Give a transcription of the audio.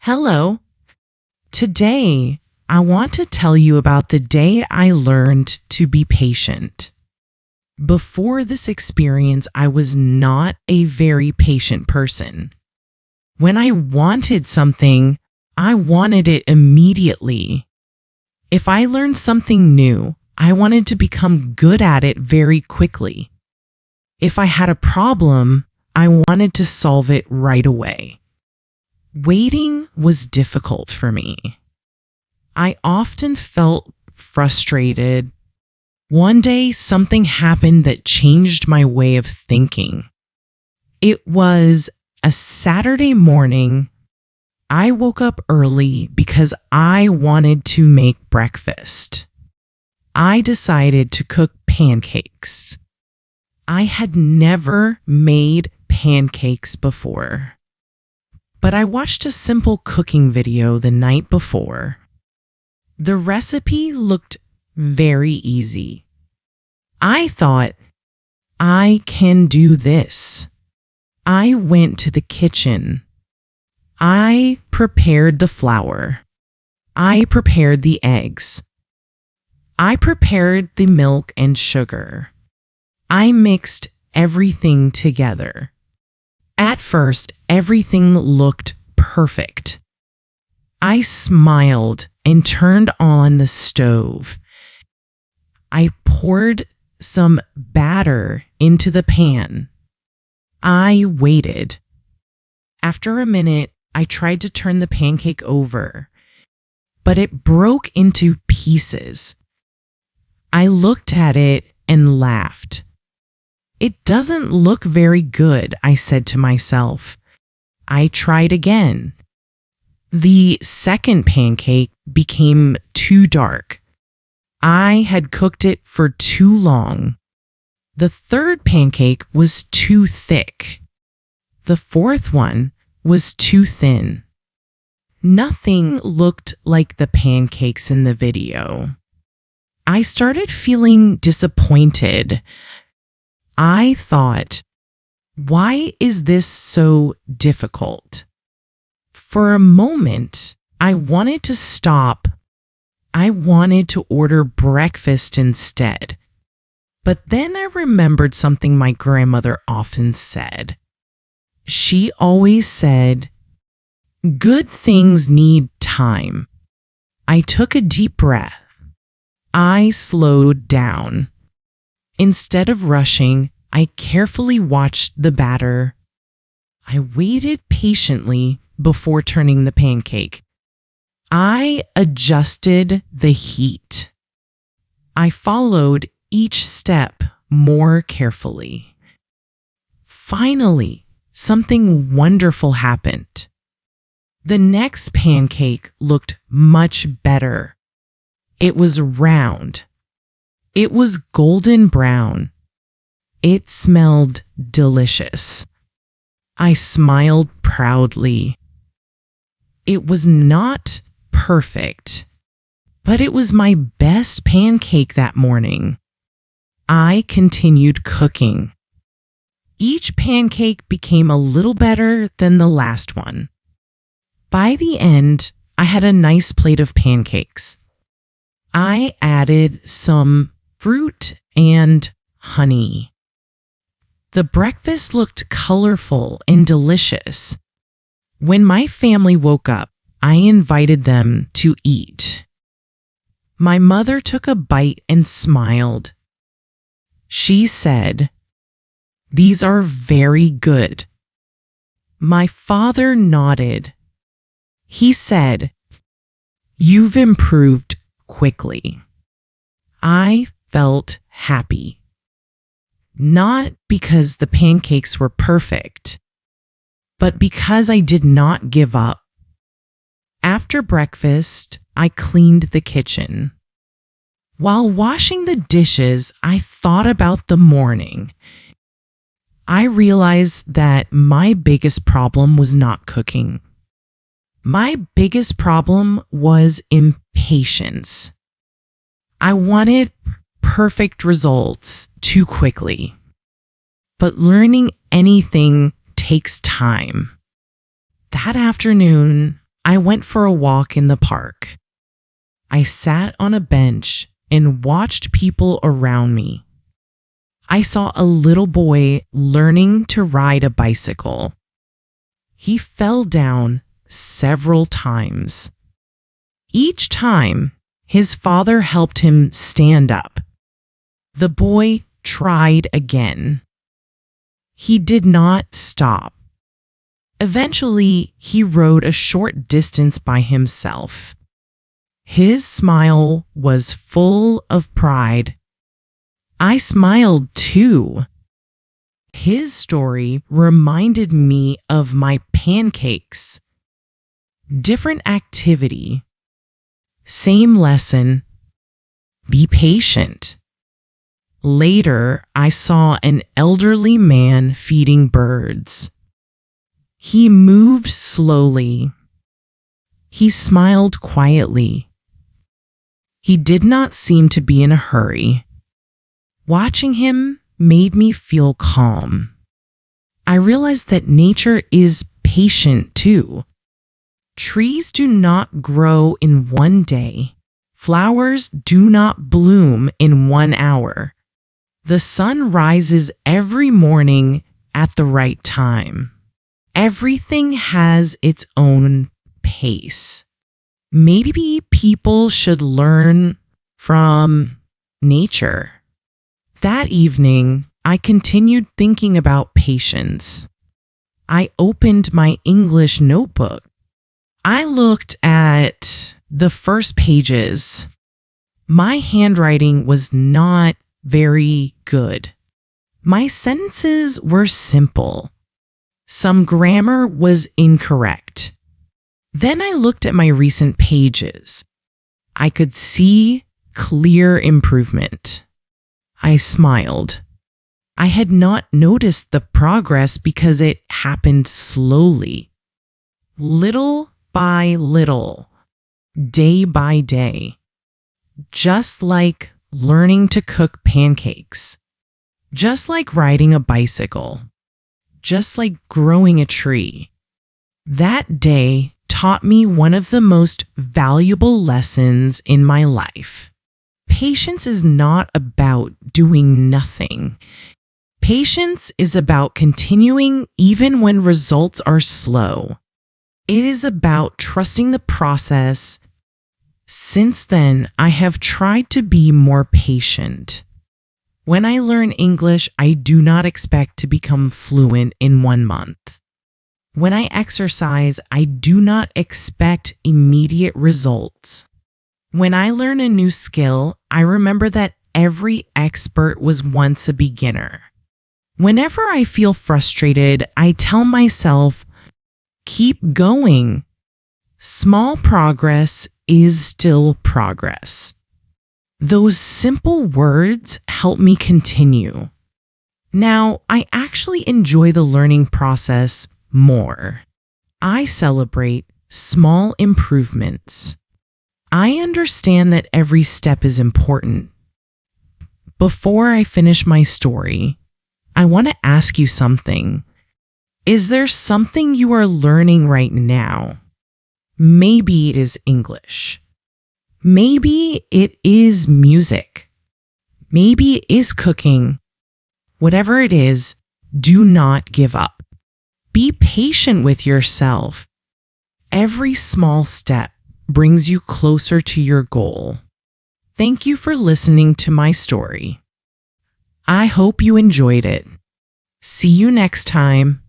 Hello. Today, I want to tell you about the day I learned to be patient. Before this experience, I was not a very patient person. When I wanted something, I wanted it immediately. If I learned something new, I wanted to become good at it very quickly. If I had a problem, I wanted to solve it right away. Waiting was difficult for me. I often felt frustrated. One day, something happened that changed my way of thinking. It was a Saturday morning. I woke up early because I wanted to make breakfast. I decided to cook pancakes. I had never made pancakes before, but I watched a simple cooking video the night before. The recipe looked very easy. I thought, I can do this. I went to the kitchen. I prepared the flour. I prepared the eggs. I prepared the milk and sugar. I mixed everything together. At first, everything looked perfect. I smiled and turned on the stove. I poured some batter into the pan. I waited. After a minute, I tried to turn the pancake over, but it broke into pieces. I looked at it and laughed. It doesn't look very good, I said to myself. I tried again. The second pancake became too dark. I had cooked it for too long. The third pancake was too thick. The fourth one was too thin. Nothing looked like the pancakes in the video. I started feeling disappointed. I thought, why is this so difficult? For a moment, I wanted to stop. I wanted to order breakfast instead. But then I remembered something my grandmother often said. She always said, good things need time. I took a deep breath. I slowed down. Instead of rushing, I carefully watched the batter. I waited patiently before turning the pancake. I adjusted the heat. I followed each step more carefully. Finally, something wonderful happened. The next pancake looked much better. It was round. It was golden brown. It smelled delicious. I smiled proudly. It was not perfect, but it was my best pancake that morning. I continued cooking. Each pancake became a little better than the last one. By the end, I had a nice plate of pancakes. I added some fruit and honey. The breakfast looked colorful and delicious. When my family woke up, I invited them to eat. My mother took a bite and smiled. She said, "These are very good." My father nodded. He said, "You've improved quickly." I felt happy. Not because the pancakes were perfect, but because I did not give up. After breakfast, I cleaned the kitchen. While washing the dishes, I thought about the morning. I realized that my biggest problem was not cooking. My biggest problem was impatience. I wanted perfect results too quickly. But learning anything takes time. That afternoon, I went for a walk in the park. I sat on a bench and watched people around me. I saw a little boy learning to ride a bicycle. He fell down several times. Each time, his father helped him stand up. The boy tried again. He did not stop. Eventually, he rode a short distance by himself. His smile was full of pride. I smiled too. His story reminded me of my pancakes. Different activity. Same lesson. Be patient. Later, I saw an elderly man feeding birds. He moved slowly. He smiled quietly. He did not seem to be in a hurry. Watching him made me feel calm. I realized that nature is patient too. Trees do not grow in one day. Flowers do not bloom in 1 hour. The sun rises every morning at the right time. Everything has its own pace. Maybe people should learn from nature. That evening, I continued thinking about patience. I opened my English notebook. I looked at the first pages. My handwriting was not very good. My sentences were simple. Some grammar was incorrect. Then I looked at my recent pages. I could see clear improvement. I smiled. I had not noticed the progress because it happened slowly. Little by little, day by day. Just like learning to cook pancakes. Just like riding a bicycle. Just like growing a tree. That day taught me one of the most valuable lessons in my life. Patience is not about doing nothing. Patience is about continuing even when results are slow. It is about trusting the process. Since then, I have tried to be more patient. When I learn English, I do not expect to become fluent in 1 month. When I exercise, I do not expect immediate results. When I learn a new skill, I remember that every expert was once a beginner. Whenever I feel frustrated, I tell myself, keep going. Small progress is still progress. Those simple words help me continue. Now, I actually enjoy the learning process more. I celebrate small improvements. I understand that every step is important. Before I finish my story, I want to ask you something. Is there something you are learning right now? Maybe it is English. Maybe it is music. Maybe it is cooking. Whatever it is, do not give up. Be patient with yourself. Every small step brings you closer to your goal. Thank you for listening to my story. I hope you enjoyed it. See you next time.